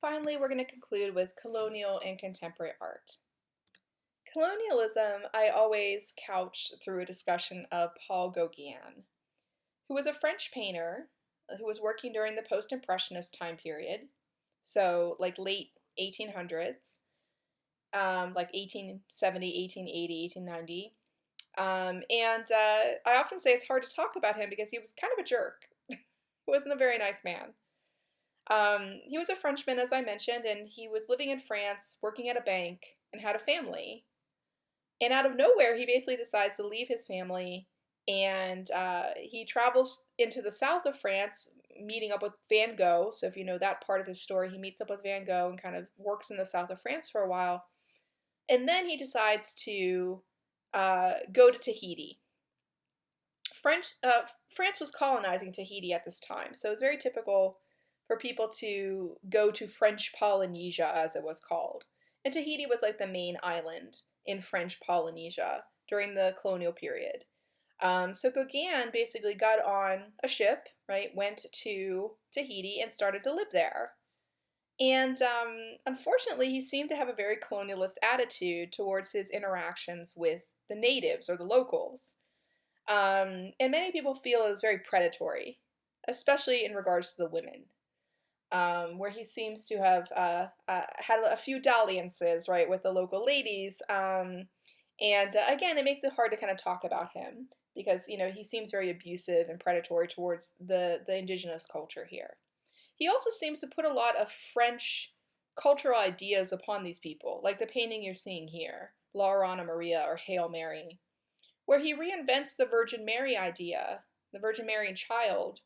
Finally, we're going to conclude with colonial and contemporary art. Colonialism, I always couch through a discussion of Paul Gauguin, who was a French painter who was working during the Post Impressionist time period, so like late 1800s, like 1870, 1880, 1890. And I often say it's hard to talk about him because he was kind of a jerk. He wasn't a very nice man. He was a Frenchman, as I mentioned, and he was living in France, working at a bank, and had a family. And out of nowhere, he basically decides to leave his family and he travels into the south of France, meeting up with Van Gogh. So, if you know that part of his story, he meets up with Van Gogh and kind of works in the south of France for a while. And then he decides to go to Tahiti. France was colonizing Tahiti at this time, so it's very typical for people to go to French Polynesia, as it was called. And Tahiti was like the main island in French Polynesia during the colonial period. So Gauguin basically got on a ship, right, went to Tahiti and started to live there. And unfortunately, he seemed to have a very colonialist attitude towards his interactions with the natives or the locals. And many people feel it was very predatory, especially in regards to the women, where he seems to have had a few dalliances, right, with the local ladies. And again, it makes it hard to kind of talk about him because, he seems very abusive and predatory towards the indigenous culture here. He also seems to put a lot of French cultural ideas upon these people, like the painting you're seeing here, Laurana Maria or Hail Mary, where he reinvents the Virgin Mary idea, the Virgin Mary and child,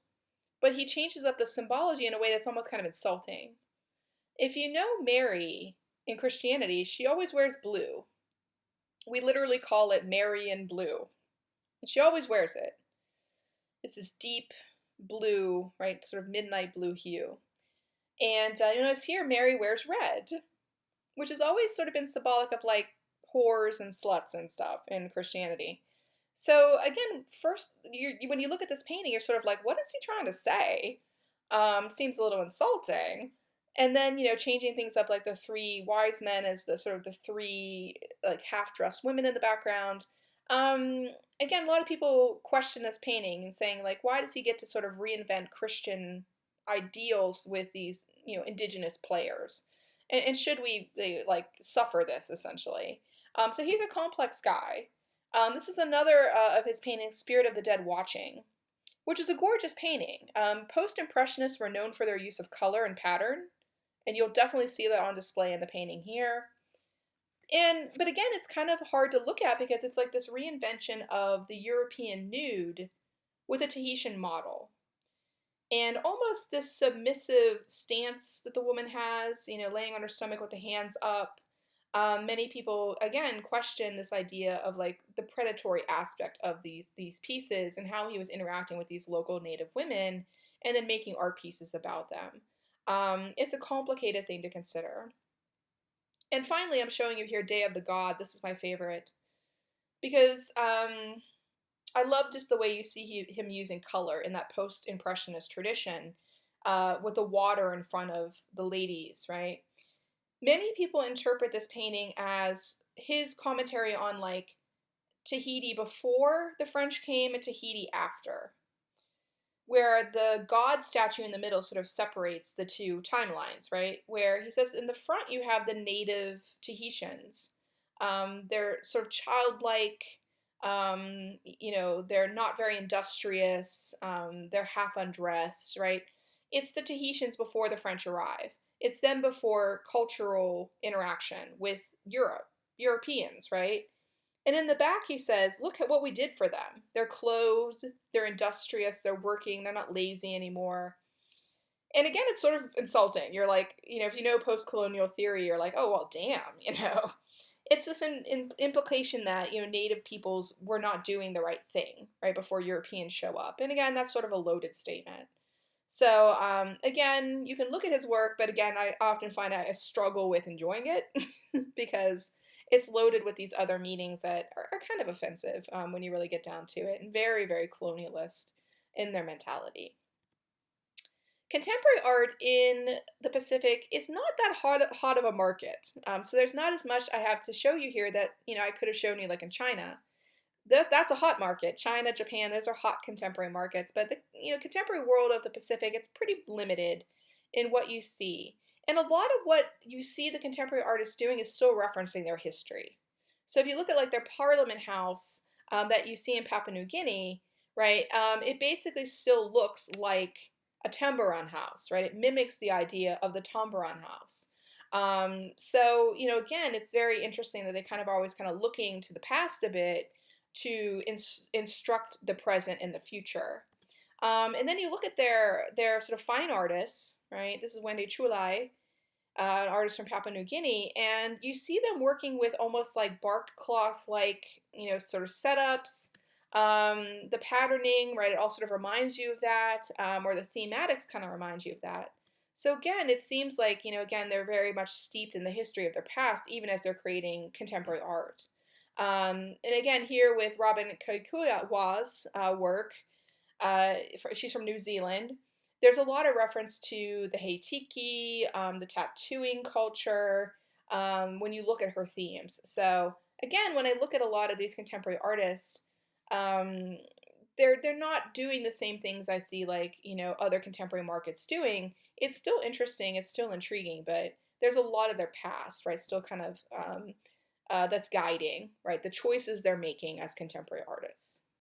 but he changes up the symbology in a way that's almost kind of insulting. If you know Mary in Christianity, she always wears blue. We literally call it Marian blue, and she always wears it. It's this deep blue, right, sort of midnight blue hue. And you notice here Mary wears red, which has always sort of been symbolic of like whores and sluts and stuff in Christianity. So again, first, when you look at this painting, you're sort of like, what is he trying to say? Seems a little insulting. And then, changing things up like the three wise men as the sort of the three like half-dressed women in the background. Um, Again, a lot of people question this painting and saying like, why does he get to sort of reinvent Christian ideals with these, indigenous players? And should we like suffer this essentially? So he's a complex guy. This is another of his paintings, Spirit of the Dead Watching, which is a gorgeous painting. Post-Impressionists were known for their use of color and pattern, and you'll definitely see that on display in the painting here. But again, it's kind of hard to look at because it's like this reinvention of the European nude with a Tahitian model. And almost this submissive stance that the woman has, laying on her stomach with the hands up. Many people again question this idea of like the predatory aspect of these pieces and how he was interacting with these local native women and then making art pieces about them. It's a complicated thing to consider. And finally, I'm showing you here Day of the God. This is my favorite because I love just the way you see him using color in that post-impressionist tradition, with the water in front of the ladies, right? Many people interpret this painting as his commentary on like Tahiti before the French came and Tahiti after, where the god statue in the middle sort of separates the two timelines, right? Where he says in the front you have the native Tahitians. They're sort of childlike, they're not very industrious, they're half undressed, right? It's the Tahitians before the French arrive. It's them before cultural interaction with Europeans, right? And in the back, he says, look at what we did for them. They're clothed, they're industrious, they're working, they're not lazy anymore. And again, it's sort of insulting. You're like, if you know post colonial theory, you're like, oh, well, damn. It's this implication that, native peoples were not doing the right thing, right, before Europeans show up. And again, that's sort of a loaded statement. So, again, you can look at his work, but again, I often find I struggle with enjoying it because it's loaded with these other meanings that are kind of offensive when you really get down to it, and very, very colonialist in their mentality. Contemporary art in the Pacific is not that hot of a market. So there's not as much I have to show you here that, I could have shown you like in China. That's a hot market. China, Japan, those are hot contemporary markets. But the contemporary world of the Pacific, it's pretty limited in what you see. And a lot of what you see the contemporary artists doing is still referencing their history. So if you look at like their Parliament House that you see in Papua New Guinea, right, it basically still looks like a Tamboran house, right? It mimics the idea of the Tamboran house. So, again, it's very interesting that they kind of are always kind of looking to the past a bit to instruct the present and the future. And then you look at their sort of fine artists, right? This is Wendy Chulai, an artist from Papua New Guinea, and you see them working with almost like bark cloth, like sort of setups. The patterning, right? It all sort of reminds you of that, or the thematics kind of remind you of that. So again, it seems like again they're very much steeped in the history of their past, even as they're creating contemporary art. And again, here with Robin Kikuyawa's work, she's from New Zealand. There's a lot of reference to the Heitiki, the tattooing culture, when you look at her themes. So again, when I look at a lot of these contemporary artists, um, they're not doing the same things I see like other contemporary markets doing. It's still interesting, it's still intriguing, but there's a lot of their past, right? Still kind of that's guiding, right? The choices they're making as contemporary artists.